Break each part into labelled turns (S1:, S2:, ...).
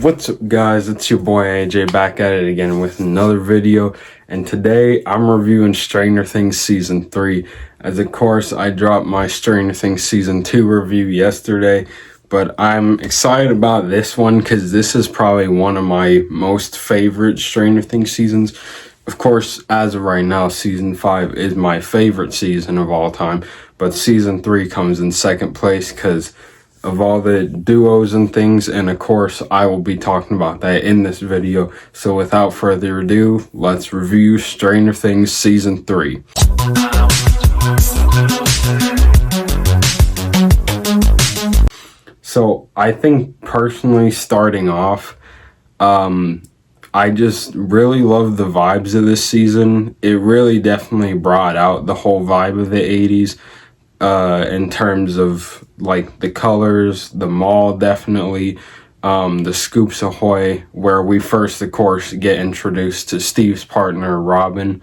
S1: What's up, guys? It's your boy AJ back at it again with another video, and today I'm reviewing Stranger Things Season 3. As of course, I dropped my Stranger Things Season 2 review yesterday, but I'm excited about this one because this is probably one of my most favorite Stranger Things seasons. Of course, as of right now, Season 5 is my favorite season of all time, but Season 3 comes in second place because of all the duos and things, and of course I will be talking about that in this video. So without further ado, let's review Stranger Things Season 3. So I think personally, starting off, I just really love the vibes of this season. It really definitely brought out the whole vibe of the 80s. In terms of like the colors, the mall definitely, the Scoops Ahoy, where we first of course get introduced to Steve's partner Robin.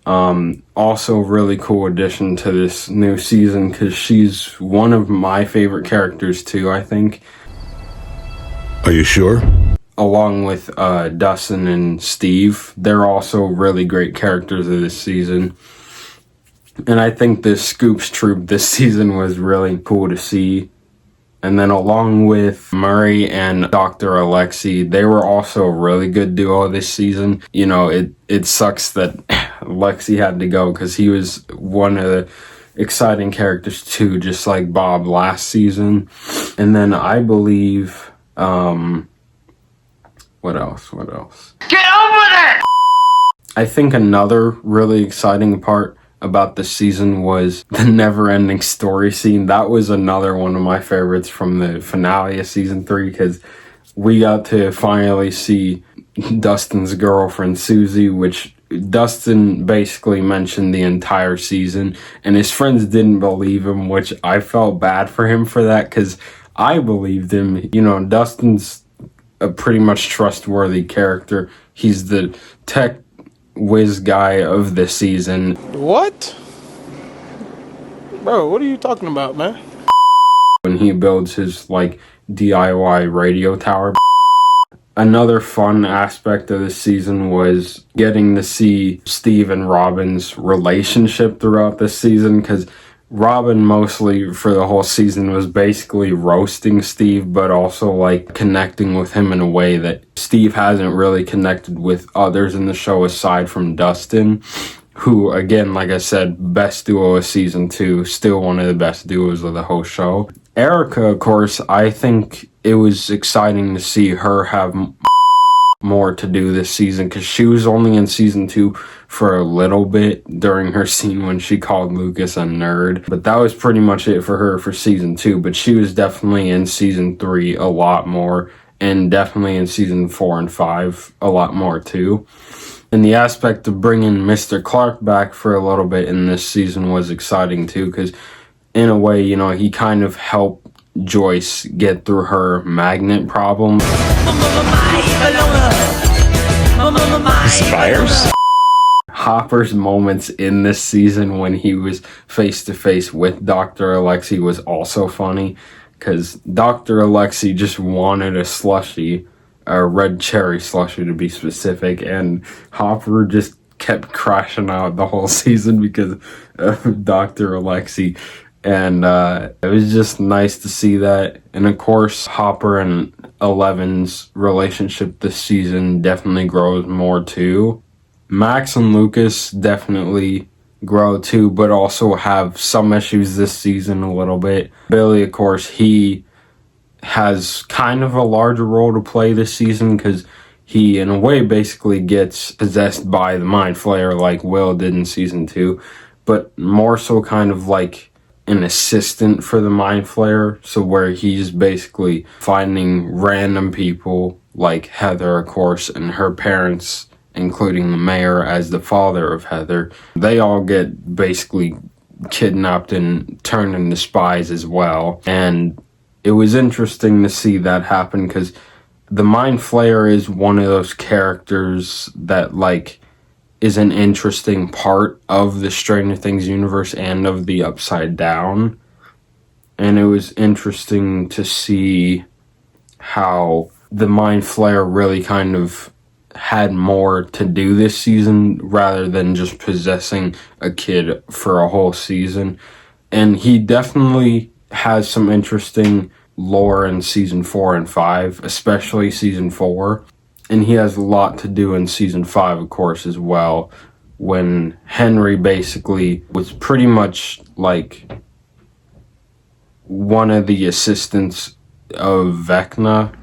S1: Also really cool addition to this new season because she's one of my favorite characters too, I think.
S2: Are you sure?
S1: Along with Dustin and Steve, they're also really great characters of this season. And I think the Scoops troop this season was really cool to see. And then along with Murray and Dr. Alexi, they were also a really good duo this season. You know, it sucks that Alexi had to go because he was one of the exciting characters too, just like Bob last season. And then I believe, what else?
S3: Get over there!
S1: I think another really exciting part about the season was the never-ending story scene. That was another one of my favorites from the finale of season 3 because we got to finally see Dustin's girlfriend Susie, which Dustin basically mentioned the entire season, and his friends didn't believe him, which I felt bad for him for that because I believed him. You know, Dustin's a pretty much trustworthy character. He's the tech whiz guy of the season.
S4: What? Bro, what are you talking about, man?
S1: When he builds his like DIY radio tower. Another fun aspect of this season was getting to see Steve and Robin's relationship throughout this season, because Robin mostly for the whole season was basically roasting Steve, but also like connecting with him in a way that Steve hasn't really connected with others in the show aside from Dustin, who again, like I said, best duo of season 2, still one of the best duos of the whole show. Erica, of course, I think it was exciting to see her have more to do this season because she was only in season 2 for a little bit during her scene when she called Lucas a nerd, but that was pretty much it for her for season 2. But she was definitely in season 3 a lot more, and definitely in season 4 and 5 a lot more too. And the aspect of bringing Mr. Clark back for a little bit in this season was exciting too, because in a way, you know, he kind of helped Joyce get through her magnet problem.
S2: Spires?
S1: Hopper's moments in this season when he was face to face with Dr. Alexi was also funny, because Dr. Alexi just wanted a slushie, a red cherry slushie to be specific, and Hopper just kept crashing out the whole season because of Dr. Alexi. And it was just nice to see that. And of course, Hopper and Eleven's relationship this season definitely grows more too. Max and Lucas definitely grow too, but also have some issues this season a little bit. Billy, of course, he has kind of a larger role to play this season because he, in a way, basically gets possessed by the Mind Flayer like Will did in season 2, but more so kind of like an assistant for the Mind Flayer, so where he's basically finding random people like Heather, of course, and her parents, including the mayor as the father of Heather. They all get basically kidnapped and turned into spies as well. And it was interesting to see that happen because the Mind Flayer is one of those characters that like is an interesting part of the Stranger Things universe and of the Upside Down. And it was interesting to see how the Mind Flayer really kind of had more to do this season rather than just possessing a kid for a whole season. And he definitely has some interesting lore in season 4 and 5, especially season 4. And he has a lot to do in season 5, of course, as well, when Henry basically was pretty much like one of the assistants of Vecna.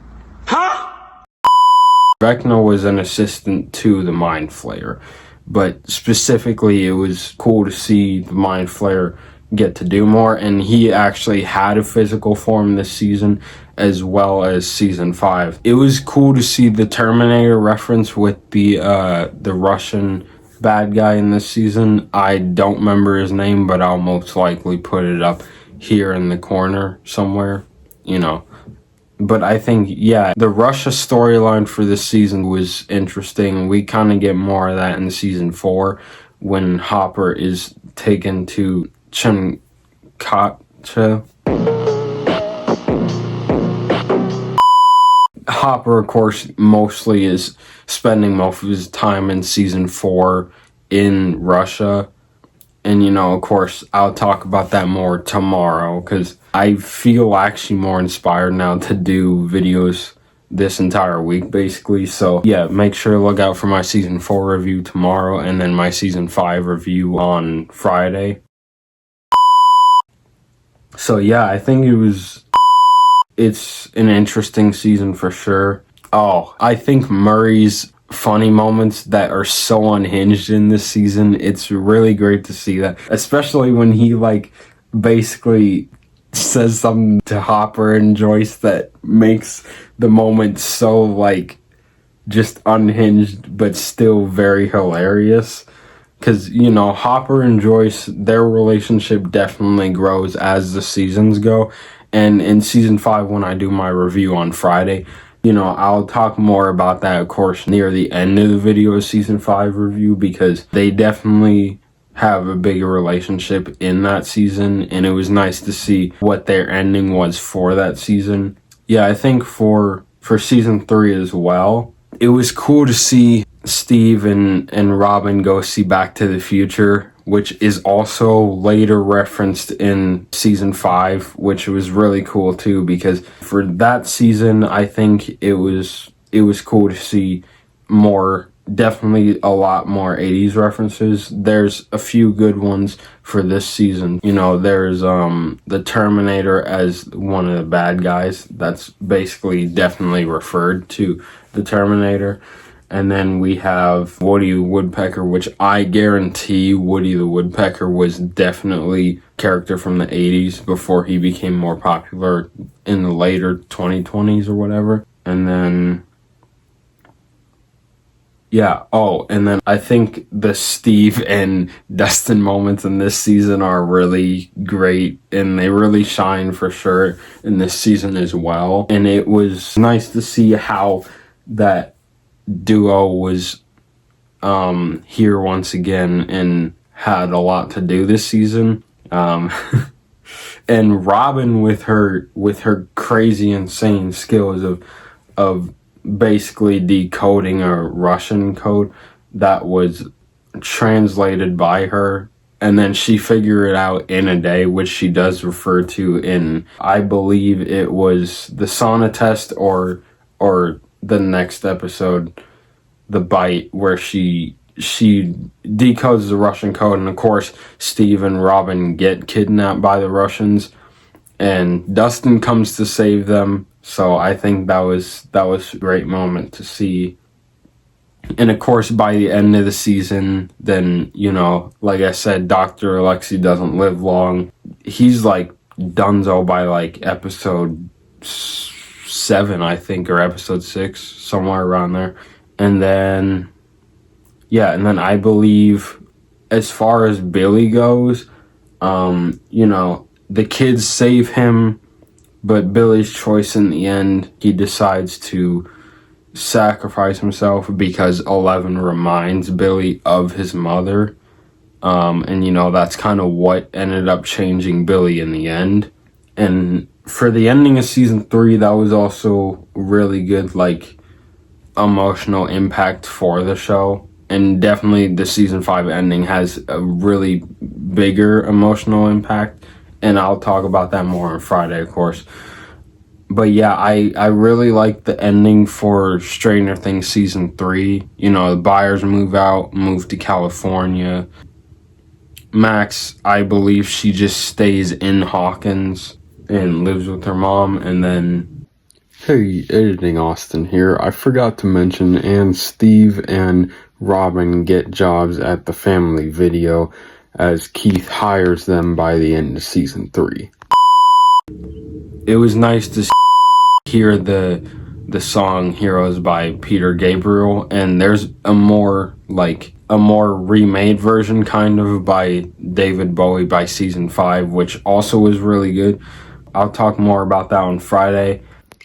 S1: Vecna was an assistant to the Mind Flayer, but specifically it was cool to see the Mind Flayer get to do more, and he actually had a physical form this season as well as season 5. It was cool to see the Terminator reference with the Russian bad guy in this season. I don't remember his name, but I'll most likely put it up here in the corner somewhere, you know. But I think, yeah, the Russia storyline for this season was interesting. We kind of get more of that in season 4 when Hopper is taken to Chenkacha. Hopper, of course, mostly is spending most of his time in season 4 in Russia. And, you know, of course, I'll talk about that more tomorrow because I feel actually more inspired now to do videos this entire week, basically. So, yeah, make sure to look out for my season 4 review tomorrow and then my season 5 review on Friday. So, yeah, I think it's an interesting season for sure. Oh, I think Murray's funny moments that are so unhinged in this season, it's really great to see that, especially when he like basically says something to Hopper and Joyce that makes the moment so like just unhinged but still very hilarious. Because, you know, Hopper and Joyce, their relationship definitely grows as the seasons go. And in season 5, when I do my review on Friday, you know, I'll talk more about that, of course, near the end of the video of season 5 review, because they definitely have a bigger relationship in that season, and it was nice to see what their ending was for that season. Yeah, I think for season 3 as well, it was cool to see Steve and Robin go see Back to the Future, which is also later referenced in season 5, which was really cool too, because for that season, I think it was cool to see more, definitely a lot more 80s references. There's a few good ones for this season. You know, there's the Terminator as one of the bad guys. That's basically definitely referred to the Terminator. And then we have Woody the Woodpecker, which I guarantee Woody the Woodpecker was definitely a character from the 80s before he became more popular in the later 2020s or whatever. And then, yeah, oh, and then I think the Steve and Dustin moments in this season are really great, and they really shine for sure in this season as well. And it was nice to see how that duo was here once again and had a lot to do this season. And Robin with her crazy insane skills of basically decoding a Russian code that was translated by her, and then she figured it out in a day, which she does refer to in, I believe it was the sauna test or the next episode, The Bite, where she decodes the Russian code, and of course Steve and Robin get kidnapped by the Russians and Dustin comes to save them. So I think that was a great moment to see. And of course by the end of the season, then, you know, like I said, Dr. Alexei doesn't live long. He's like donezo by like episode 7, I think, or episode 6, somewhere around there. And then I believe as far as Billy goes, you know, the kids save him, but Billy's choice in the end, he decides to sacrifice himself because 11 reminds Billy of his mother. And, you know, that's kind of what ended up changing Billy in the end. And for the ending of season 3, that was also really good, like, emotional impact for the show. And definitely the season 5 ending has a really bigger emotional impact. And I'll talk about that more on Friday, of course. But yeah, I really like the ending for Stranger Things season 3. You know, the Byers move to California. Max, I believe she just stays in Hawkins and lives with her mom, and then... Hey, Editing Austin here. I forgot to mention, and Steve and Robin get jobs at the Family Video as Keith hires them by the end of season 3. It was nice to hear the song Heroes by Peter Gabriel, and there's a more remade version kind of by David Bowie by season 5, which also was really good. I'll talk more about that on Friday.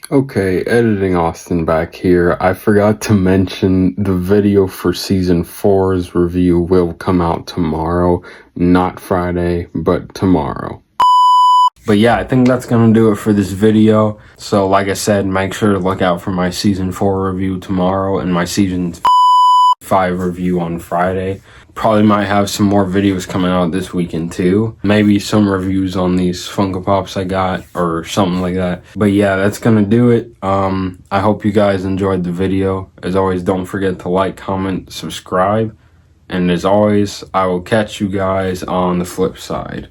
S1: Okay, Editing Austin back here. I forgot to mention the video for season 4's review will come out tomorrow, not Friday, but tomorrow. But yeah, I think that's going to do it for this video. So like I said, make sure to look out for my season 4 review tomorrow and my season 5 review on Friday. Probably might have some more videos coming out this weekend too. Maybe some reviews on these Funko Pops I got or something like that. But yeah, that's going to do it. I hope you guys enjoyed the video. As always, don't forget to like, comment, subscribe. And as always, I will catch you guys on the flip side.